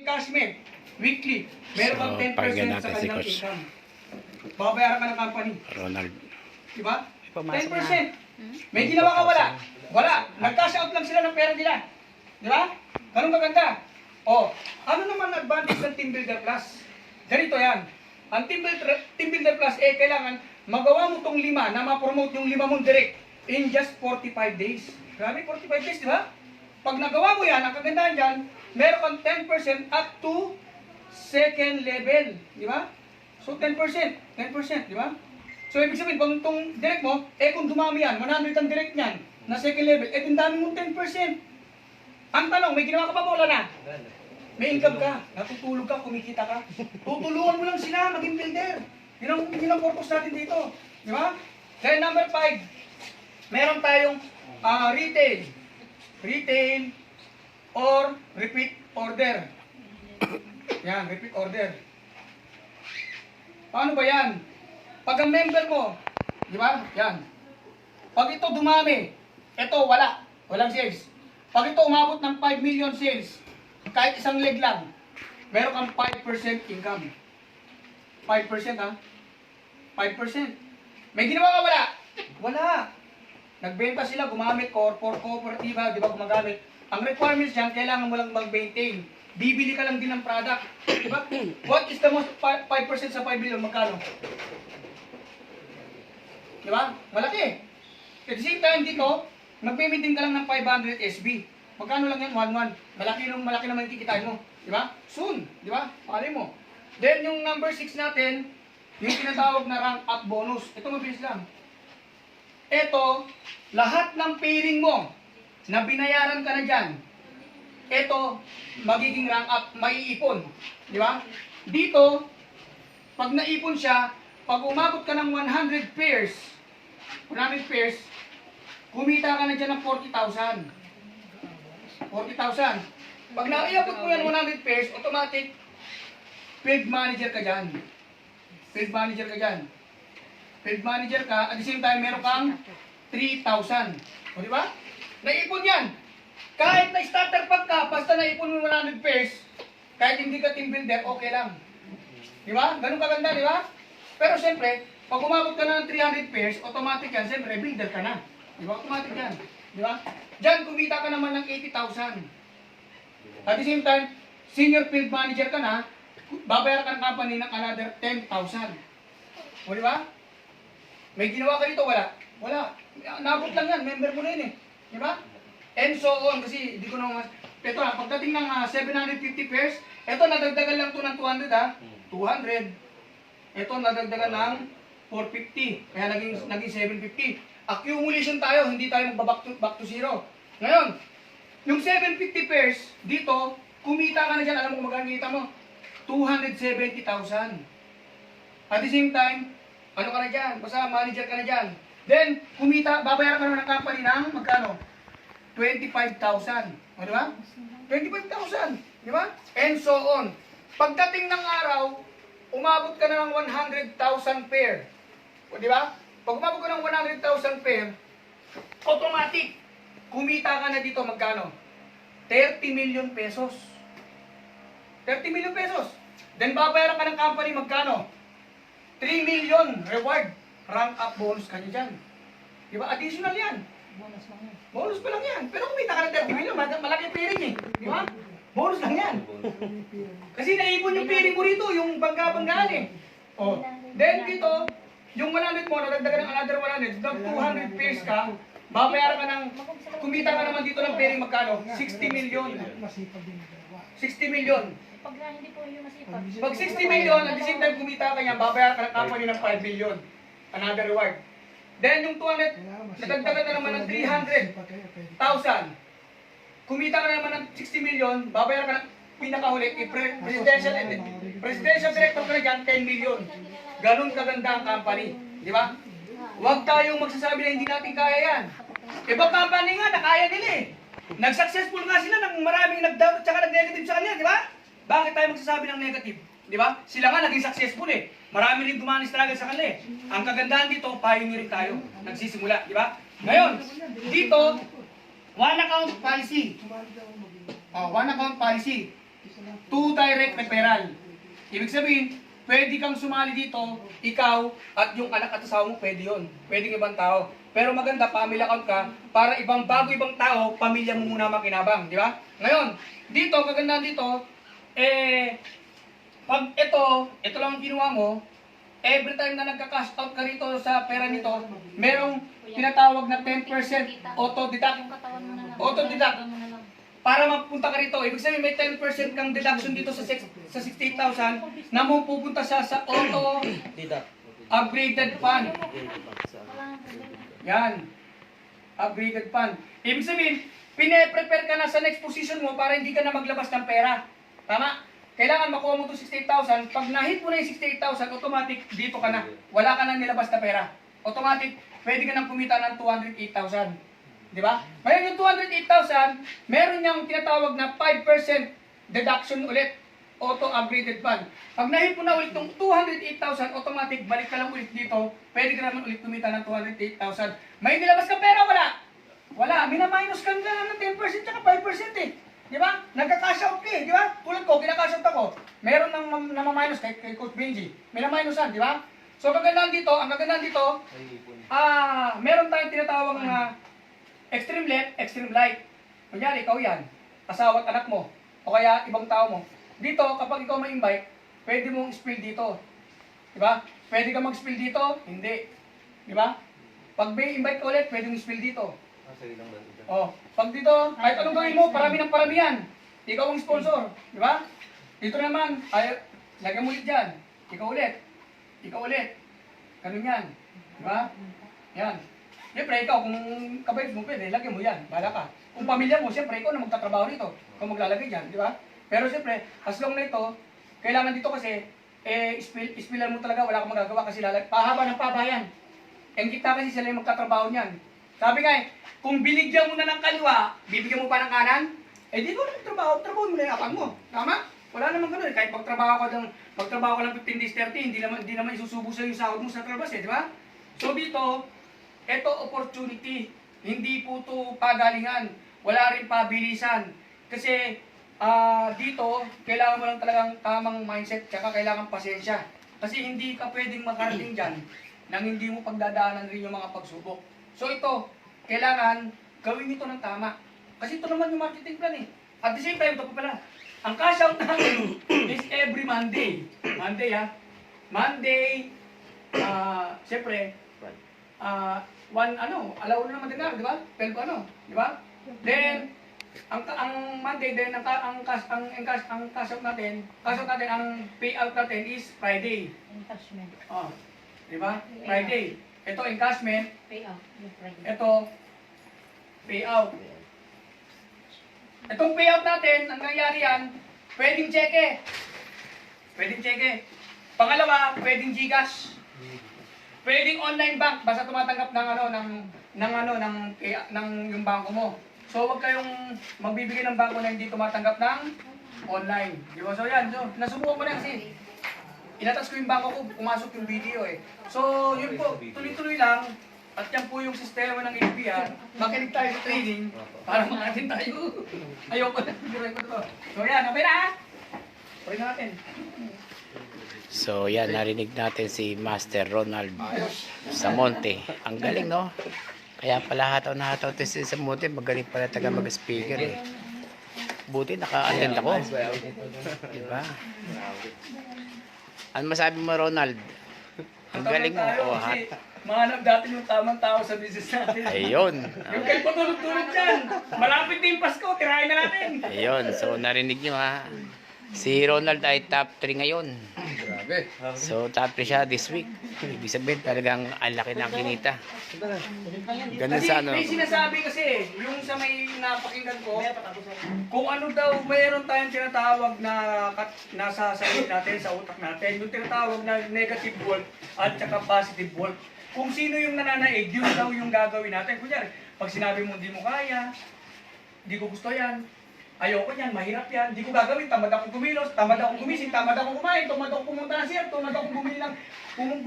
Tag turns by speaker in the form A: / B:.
A: encashment, weekly, meron kang
B: So,
A: 10%
B: pakinggan
A: sa
B: natin si
A: kanilang
B: Coach
A: income. Babayaran ka ng company.
B: Ronald.
A: Diba?
C: Pumasok
A: 10%. May ginawa ka wala? Wala. Nag-cash out lang sila ng pera nila. Diba? Ganun kaganda. O, ano naman ang advantage ng Team Builder Plus? Ganito yan. Ang Team Builder Plus, kailangan magawa mo tong 5 na ma-promote yung 5 mong direct in just 45 days. Grabe, 45 days, di ba? Pag nagawa mo yan, ang kagandahan dyan, meron kang 10% up to second level. Di ba? So, 10%. 10%, di ba? So, ibig sabihin, pag itong direct mo, kung dumami yan, 100 ang direct niyan, na second level, yung dami mong 10%. Ang tanong, may ginawa ka pa ba wala na? May income ka, natutulog ka, kumikita ka. Tutulungan mo lang sila, maging builder. Yun ang purpose natin dito. Di ba? Then number 5, meron tayong retail. Retail or repeat order. Yan, repeat order. Paano ba yan? Pag ang member mo, di ba? Yan. Pag ito dumami, ito wala. Walang sales. Pag ito umabot ng 5 million sales, kahit isang leg lang, meron kang 5% income. 5% ha? 5%. May ginawa ka wala? Wala. Nagbenta sila, gumamit, cooperativa, di ba, gumagamit. Ang requirements dyan, kailangan mo lang mag-maintain. Bibili ka lang din ng product. Di ba? What is the most 5% sa 5 million? Magkano? Di ba? Malaki. At the same time dito, mag-maintain ka lang ng 500 SB. Magkano lang yan? 1-1. Malaki naman yung kikitain mo. Di ba? Soon. Di ba? Pakali mo. Then, yung number 6 natin, yung tinatawag na rank up bonus. Ito mabilis lang. Ito, lahat ng pairing mo na binayaran ka na dyan, ito, magiging rank up, maiipon. Di ba? Dito, pag naipon siya, pag umabot ka ng 100 pairs, kumita ka na dyan ng 40,000. 40,000. Pag naiabot mo yan 100 pairs, automatic, field manager ka dyan. Field manager ka dyan. Field manager ka, at the same time, meron kang 3,000. O di ba? Naipon yan. Kahit na starter pack ka, basta naipon mo 100 pairs, kahit hindi ka team builder, okay lang. Di ba? Ganun kaganda, di ba? Pero siyempre, pag umabot ka na ng 300 pairs, automatic yan, siyempre, builder ka na. Di ba? Automatic yan. Di ba? Diyan, kumita ka naman ng 80,000. At the same time, senior field manager ka na, babayaran ka ng company ng another 10,000. O di ba? May ginawa ka dito, wala? Wala. Nabot lang yan, member mo na yun eh. Di ba? And so on, kasi hindi ko na ito ha, pagdating ng 750 pairs, ito nadagdagan lang to ng 200 ha. 200. Ito nadagdagan ng 450. Kaya naging 750. Accumulation tayo, hindi tayo back to zero. Ngayon, yung 750 pairs, dito, kumita ka na dyan. Alam mo kung magkano kita mo? 270,000. At the same time, ano ka na dyan? Basta manager ka na dyan. Then, kumita, babayaran ka na ng company ng magkano? 25,000. O, di ba? 25,000. Di ba? And so on. Pagdating ng araw, umabot ka na ng 100,000 pair. O, di ba? Pag umabot ka ng 100,000 pair, automatic, kumita ka na dito magkano? 30 million pesos. 30 million pesos. Then, babayaran ka ng company magkano? 3 million reward. Rank up bonus ka niya dyan. Di ba? Additional yan.
C: Bonus lang yan.
A: Bonus pa lang yan. Pero kumita ka ng 30 million, malaki pairing eh. Di ba? Bonus lang yan. Kasi naipon yung pairing mo rito, yung bangga-banggaan eh. Oh. Then dito, yung 100 mo, nadagdagan ng another 100, ng 200 pairs ka, babayaran ka ng, kumita ka naman dito ng pairing magkano? 60 million. 60 million.
C: Pag hindi po yung masipag.
A: Pag 60 million, at the same time kumita ka niya, babayaran ka ng company ng 5 million. Another reward. Then yung 200, nadagdagan na naman ng 300,000. Kumita ka na naman ng 60 million, babayaran ka ng pinakahuli, presidential director ka na dyan, 10 million. Ganun kaganda ang company. Di ba? Huwag tayong magsasabi na hindi natin kaya yan. Ibang company nga, nakaya nila eh. Nag-successful nga sila ng maraming nag-down at saka nag-negative sa kanila, di ba? Bakit tayo magsasabi ng negative? Di ba? Sila nga naging successful eh. Marami rin dumaan struggle sa kanila eh. Ang kagandahan dito, pioneering tayo. Nagsisimula, di ba? Ngayon, dito, one account policy. One account policy. to direct referral. Ibig sabihin, pwede kang sumali dito, ikaw at yung anak at asawa mo, pwede yun. Pwedeng ibang tao. Pero maganda, family account ka, para bago ibang tao, pamilya mo muna makinabang, di ba? Ngayon, dito, kagandaan dito, pag ito lang ang ginawa mo, every time na nagka-cash out ka rito sa pera nito, merong tinatawag na 10% auto-deduct.
C: Yung katawan mo na lang.
A: Auto-deduct.
C: Katawan mo na lang.
A: Para mapunta ka rito, ibig sabihin may 10% kang deduction dito sa 68,000 na mo pupunta sa auto upgraded fund.
C: Wala nang problema.
A: Yan. Upgraded fund. Ibig sabihin, pine-prepare ka na sa next position mo para hindi ka na maglabas ng pera. Tama? Kailangan makuha mo itong 68,000. Pag nahit mo na yung 68,000, automatic dito ka na. Wala ka nang nilabas na pera. Automatic, pwede ka nang kumita ng 208,000. Di ba? Ngayon yung 208,000, meron niyang tinatawag na 5% deduction ulit. Auto-upgraded fund. Pag nahit mo na ulit itong 208,000, automatic, balik ka lang ulit dito. Pwede ka naman ulit kumita ng 208,000. May nilabas ka pera, wala? Wala. Minaminus ka na ng 10% tsaka 5% eh. Di ba? Nagka-cash out ka eh, di ba? Tulad ko, kina-cash out ako. Meron nang namaminus kay Coach Benji. Minaminusan, di ba? So, ang kagandaan dito, meron tayong tinatawag na extreme left, extreme right. Kunyari, ikaw yan. Asawa at anak mo. O kaya ibang tao mo. Dito, kapag ikaw ma-invite, pwede mong spill dito. Di ba? Pwede ka mag-spill dito? Hindi. Di ba? Pag may invite ka ulit, pwede mong spill dito. Oh, pag dito, kahit anong gawin mo, parami ng parami yan. Ikaw ang sponsor. Di ba? Dito naman, lagyan mo ulit dyan. Ikaw ulit. Ikaw ulit. Ganun yan. Di ba? Yan. Siyempre, ikaw, kung kabait mo, pwede, lagyan mo yan. Bahala ka. Kung pamilya mo, siyempre, ikaw na magtatrabaho rito. Ikaw maglalagay dyan, di ba? Pero siyempre, as long na ito, kailangan dito kasi, spillan mo talaga, wala kang magagawa kasi pahaba ng pabayan. And kita kasi sila yung magtatrabaho niyan. Sabi nga kung binigyan mo na ng kaliwa, bibigyan mo pa ng kanan, di ko na trabaho mo na yung akang mo. Tama? Wala namang ganun. Kahit magtrabaho ka lang 15 days, 30, hindi naman isusubo sa yung sahod mo sa trabaho, di ba? So dito, ito opportunity. Hindi po ito pagalingan. Wala rin pabilisan. Kasi dito, kailangan mo lang talagang tamang mindset, tsaka kailangan pasensya. Kasi hindi ka pwedeng makarating dyan nang hindi mo pagdadaanan rin yung mga pagsubok. So ito, kailangan gawin ito ng tama. Kasi ito naman yung marketing plan eh. At the same time, ito pa pala. Ang cash out natin is every Monday. Monday ha. Monday, siyempre, alaw na naman din na, di ba? 12 di ba? Then, ang Monday din, ang cash out natin, ang payout natin is Friday.
C: Encashment.
A: Oh, di ba? Friday. Ito encashment,
C: Payout. Yung Friday.
A: ito payout. Itong payout natin, ang nangyayari yan, pwedeng cheque. Pwedeng cheque. Pangalawa, pwedeng GCash. Pwedeng online bank, basta tumatanggap ng yung bangko mo. So, wag kayong magbibigay ng bangko na hindi tumatanggap ng online. Di ba? So, yan. So, nasubukan ko na kasi. Inatas ko yung bangko ko, pumasok yung video eh. So, yun po, tuloy-tuloy lang. At yan po yung sistema ng APR. Makinig tayo sa training para makatin tayo. Ayoko na. So, yan. Okay na ha? Try natin.
B: So yan, narinig natin si Master Ronald Samonte. Ang galing, no? Kaya pala hataw to si Samonte. Magaling pala taga mag-speaker eh. Buti naka-attend ako. Diba? Ano masabi mo, Ronald? Ang galing mo. Oh, hat.
A: Mahanap natin yung tamang tao sa business natin.
B: Ayun.
A: Yung kayo patulog-tulog dyan. Malapit na yung Pasko, tirahin na natin.
B: Ayun. So narinig nyo ha. Si Ronald ay top 3 ngayon.
A: Grabe.
B: So top 3 siya this week. Ibig sabihin talagang ang laki ng kinita. Ganun
A: Kasi
B: sa ano.
A: may sinasabi kasi, yung sa may napakinggan ko, kung ano daw, mayroon tayong tinatawag na nasa sarili natin, sa utak natin, yung tinatawag na negative volt at saka positive volt. Kung sino yung nananaig, yun daw yung gagawin natin. Kunyari, pag sinabi mo hindi mo kaya, hindi ko gusto yan, ayoko yan, mahirap yan, hindi ko gagawin, tamad akong kumilos, tamad akong gumising, tamad akong kumain, tamad akong pumunta ng siyempre, tamad akong bumili ng, pumunta